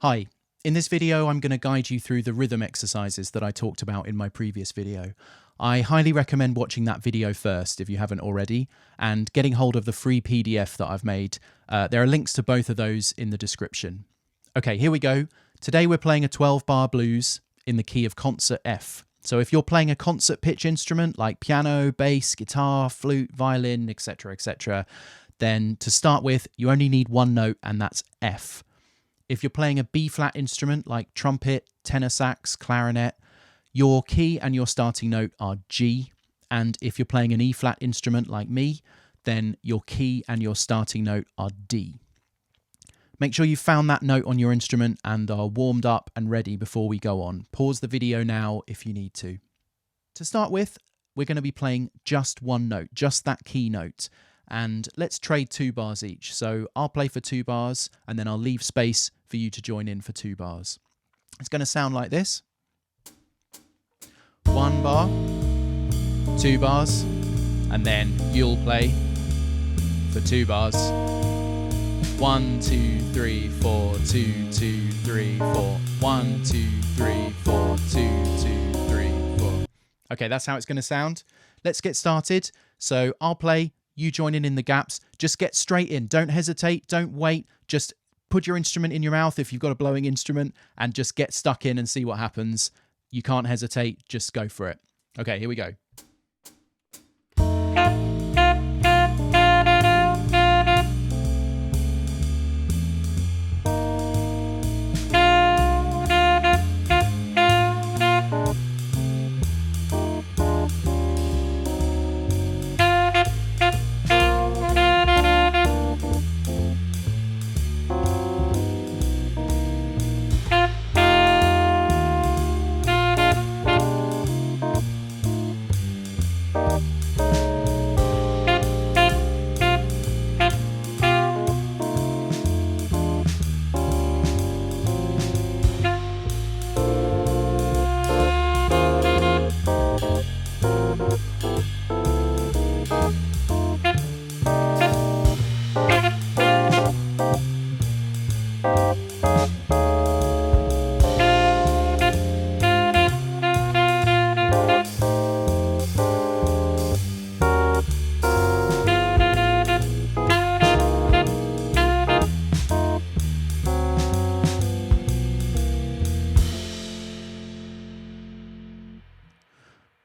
Hi, in this video I'm going to guide you through the rhythm exercises that I talked about in my previous video. I highly recommend watching that video first if you haven't already, and getting hold of the free PDF that I've made. There are links to both of those in the description. Okay, here we go. Today we're playing a 12-bar blues in the key of concert F. So if you're playing a concert pitch instrument like piano, bass, guitar, flute, violin, etc., then to start with you only need one note, and that's F. If you're playing a B-flat instrument like trumpet, tenor sax, clarinet, your key and your starting note are G. And if you're playing an E-flat instrument like me, then your key and your starting note are D. Make sure you've found that note on your instrument and are warmed up and ready before we go on. Pause the video now if you need to. To start with, we're going to be playing just one note, just that key note. And let's trade 2 bars each. So I'll play for 2 bars and then I'll leave space for you to join in for 2 bars. It's going to sound like this. 1 bar, 2 bars, and then you'll play for 2 bars. 1, 2, 3, 4, 2, 2, 3, 4. 1, 2, 3, 4, 2, 2, 3, 4. Okay, that's how it's going to sound. Let's get started. So I'll play. You join in the gaps. Just get straight in. Don't hesitate. Don't wait. Just put your instrument in your mouth if you've got a blowing instrument and just get stuck in and see what happens. You can't hesitate. Just go for it. Okay, here we go.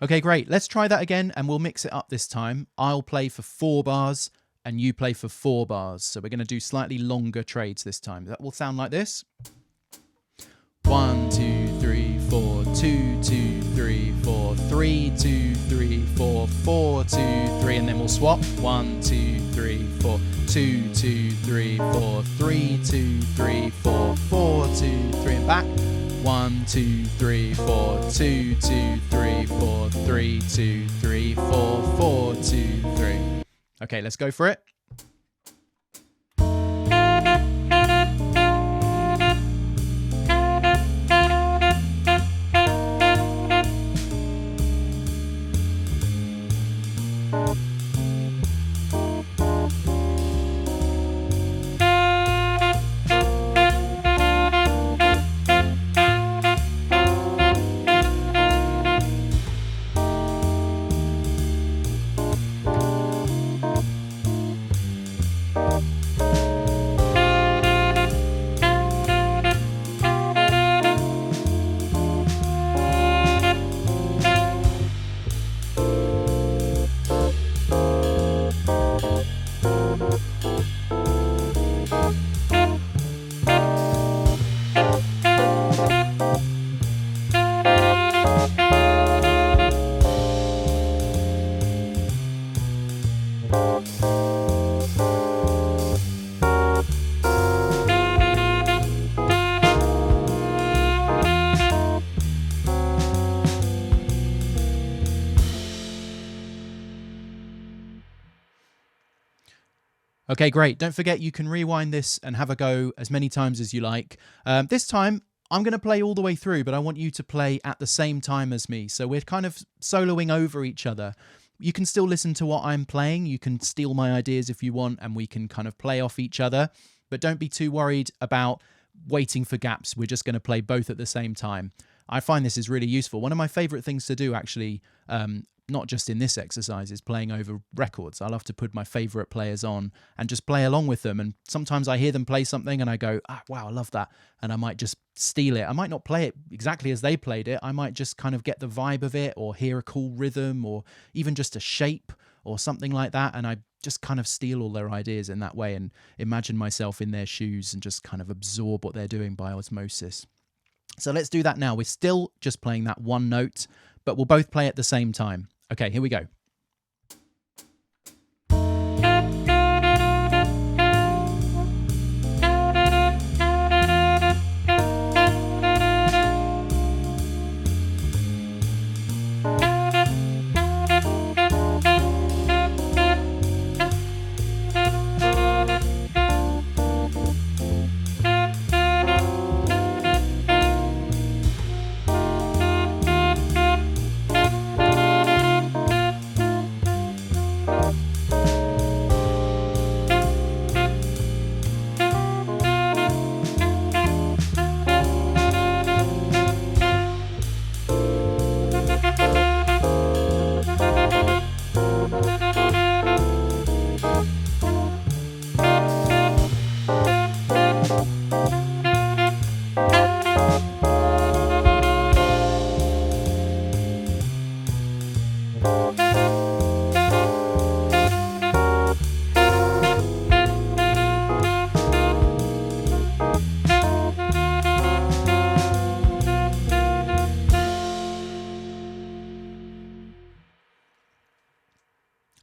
Okay, great. Let's try that again and we'll mix it up this time. I'll play for 4 bars and you play for 4 bars. So we're going to do slightly longer trades this time. That will sound like this. 1, 2, 3, 4, 2, 2, 3, 4, 3, 2, 3, 4, 4, 2, 3, and then we'll swap. 1, 2, 3, 4, 2, 2, 3, 4, 3, 2, 3, 4, 4, 2, 3, and back. 1, 2, 3, 4, 2, 2, 3, 4, 3, 2, 3, 4, 4, 2, 3. Okay, let's go for it. Okay, great. Don't forget you can rewind this and have a go as many times as you like. This time I'm going to play all the way through, but I want you to play at the same time as me. So we're kind of soloing over each other. You can still listen to what I'm playing. You can steal my ideas if you want, and we can kind of play off each other. But don't be too worried about waiting for gaps. We're just going to play both at the same time. I find this is really useful. One of my favorite things to do, actually, not just in this exercise, is playing over records. I love to put my favorite players on and just play along with them. And sometimes I hear them play something and I go, wow, I love that. And I might just steal it. I might not play it exactly as they played it. I might just kind of get the vibe of it, or hear a cool rhythm, or even just a shape or something like that. And I just kind of steal all their ideas in that way and imagine myself in their shoes and just kind of absorb what they're doing by osmosis. So let's do that now. We're still just playing that one note, but we'll both play at the same time. Okay, here we go.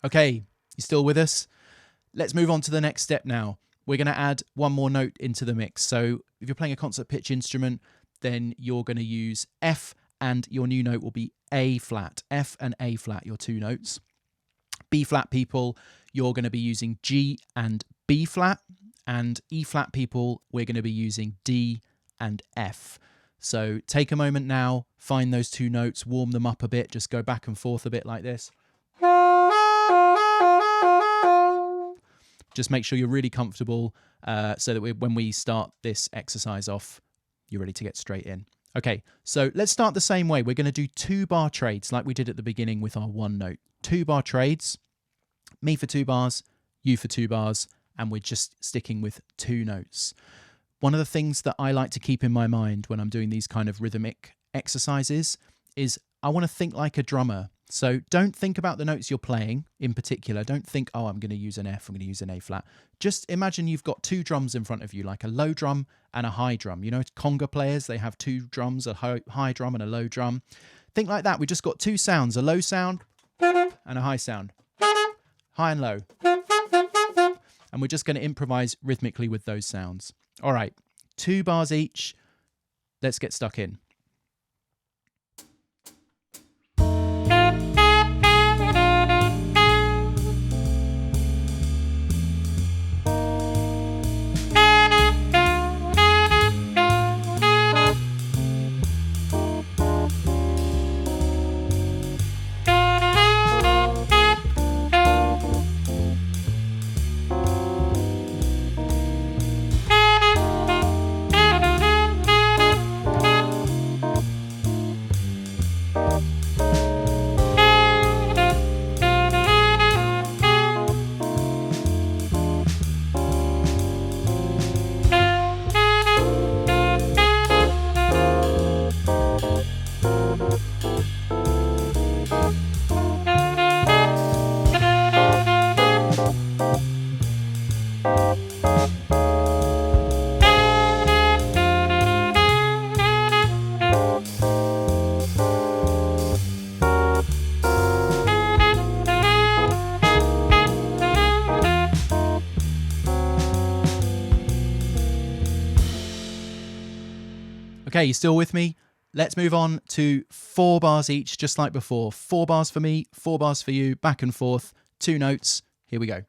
Okay, you still with us? Let's move on to the next step now. We're going to add one more note into the mix. So if you're playing a concert pitch instrument, then you're going to use F, and your new note will be A flat. F and A flat, your two notes. B flat people, you're going to be using G and B flat, and E flat people, we're going to be using D and F. So take a moment now, find those two notes, warm them up a bit, just go back and forth a bit like this. Just make sure you're really comfortable so that when we start this exercise off, you're ready to get straight in. Okay, so let's start the same way. We're going to do 2-bar trades like we did at the beginning with our one note. 2-bar trades, me for 2 bars, you for 2 bars, and we're just sticking with 2 notes. One of the things that I like to keep in my mind when I'm doing these kind of rhythmic exercises is I want to think like a drummer. So don't think about the notes you're playing in particular. Don't think, oh, I'm going to use an F, I'm going to use an A flat. Just imagine you've got 2 drums in front of you, like a low drum and a high drum. You know, conga players, they have 2 drums, a high drum and a low drum. Think like that. We just got 2 sounds, a low sound and a high sound. High and low. And we're just going to improvise rhythmically with those sounds. All right, 2 bars each. Let's get stuck in. Okay, you still with me? Let's move on to 4 bars each, just like before. 4 bars for me, 4 bars for you, back and forth, 2 notes. Here we go.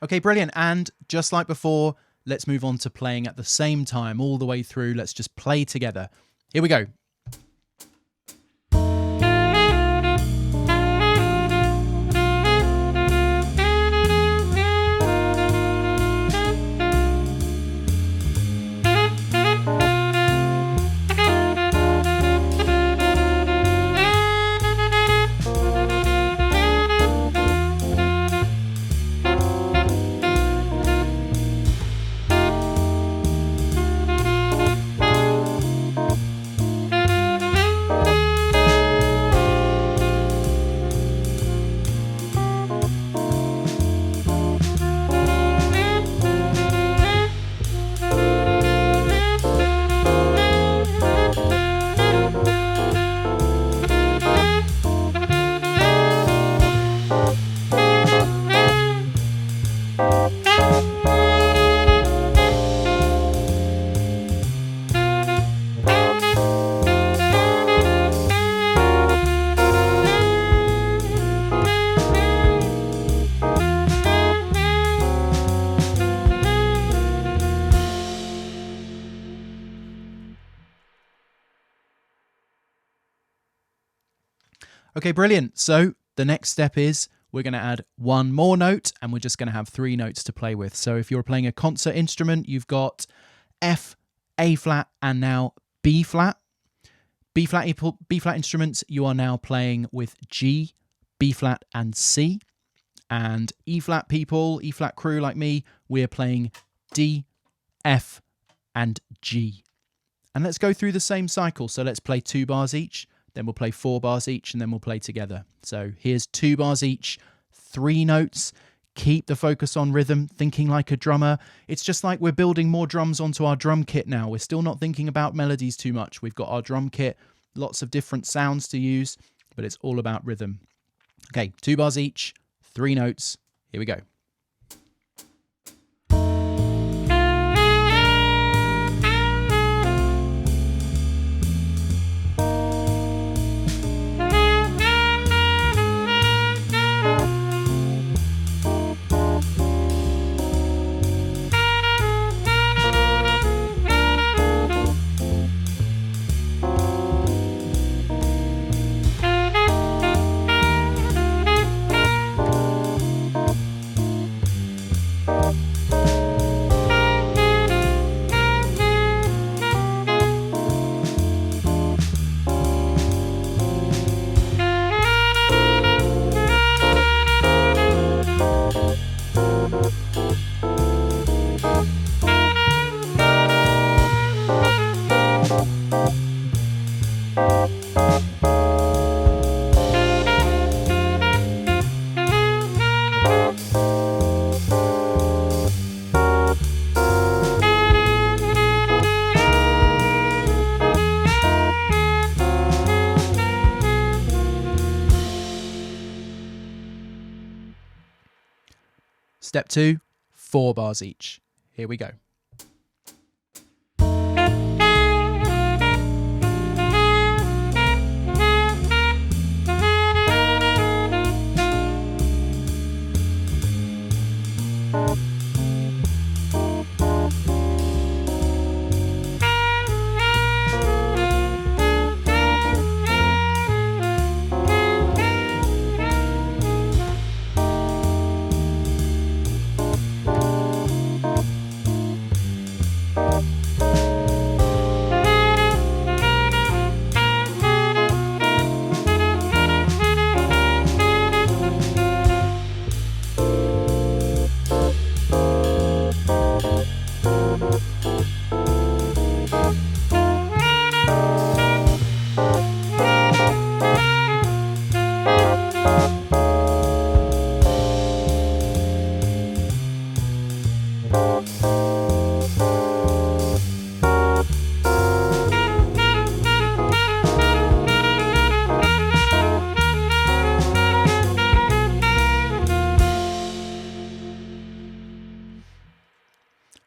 Okay, brilliant. And just like before, let's move on to playing at the same time all the way through. Let's just play together. Here we go. Okay, brilliant. So the next step is we're going to add one more note, and we're just going to have 3 notes to play with. So if you're playing a concert instrument, you've got F, A flat, and now B flat. B flat instruments, you are now playing with G, B flat, and C. And E flat people, E flat crew like me, we're playing D, F, and G. And let's go through the same cycle. So let's play 2 bars each. Then we'll play 4 bars each, and then we'll play together. So here's 2 bars each, 3 notes. Keep the focus on rhythm, thinking like a drummer. It's just like we're building more drums onto our drum kit now. We're still not thinking about melodies too much. We've got our drum kit, lots of different sounds to use, but it's all about rhythm. Okay, 2 bars each, 3 notes. Here we go. Step 2, 4 bars each. Here we go.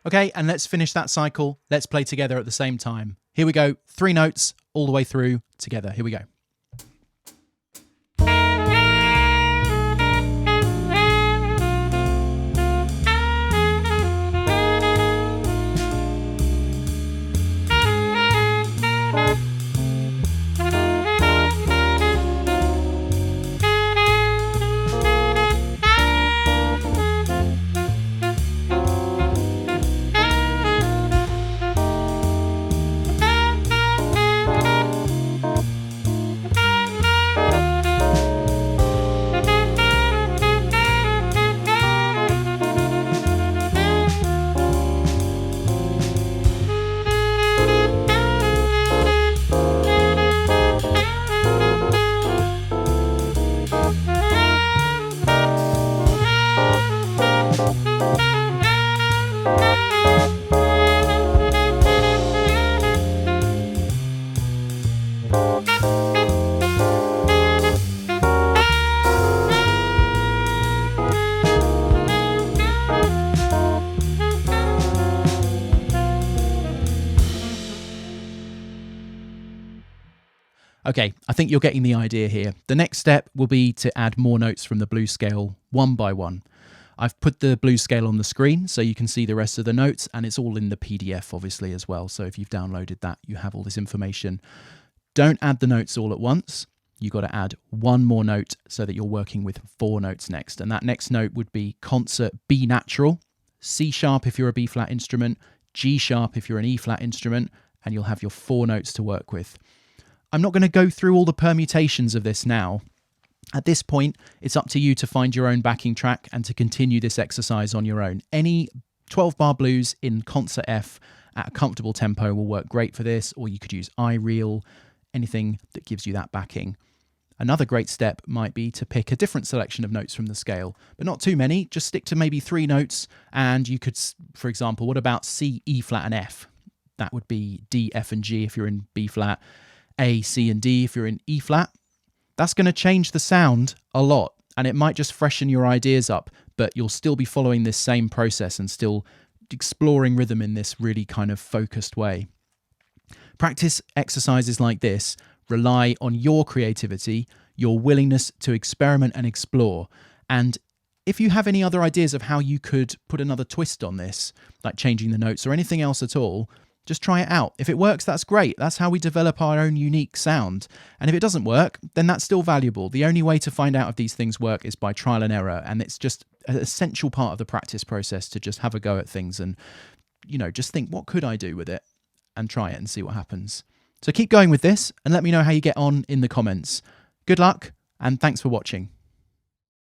Okay, and let's finish that cycle. Let's play together at the same time. Here we go. 3 notes all the way through together. Here we go. Okay, I think you're getting the idea here. The next step will be to add more notes from the blues scale one by one. I've put the blues scale on the screen so you can see the rest of the notes, and it's all in the PDF obviously as well. So if you've downloaded that, you have all this information. Don't add the notes all at once. You've got to add one more note so that you're working with 4 notes next. And that next note would be concert B natural, C sharp if you're a B flat instrument, G sharp if you're an E flat instrument, and you'll have your 4 notes to work with. I'm not going to go through all the permutations of this now. At this point, it's up to you to find your own backing track and to continue this exercise on your own. Any 12-bar blues in concert F at a comfortable tempo will work great for this, or you could use iReel, anything that gives you that backing. Another great step might be to pick a different selection of notes from the scale, but not too many. Just stick to maybe 3 notes, and you could, for example, what about C, E flat and F? That would be D, F and G if you're in B flat, A, C and D if you're in E flat. That's going to change the sound a lot, and it might just freshen your ideas up, but you'll still be following this same process and still exploring rhythm in this really kind of focused way. Practice exercises like this rely on your creativity, your willingness to experiment and explore. And if you have any other ideas of how you could put another twist on this, like changing the notes or anything else at all, just try it out. If it works, that's great. That's how we develop our own unique sound. And if it doesn't work, then that's still valuable. The only way to find out if these things work is by trial and error. And it's just an essential part of the practice process to just have a go at things and, just think, what could I do with it? And try it and see what happens. So keep going with this and let me know how you get on in the comments. Good luck and thanks for watching.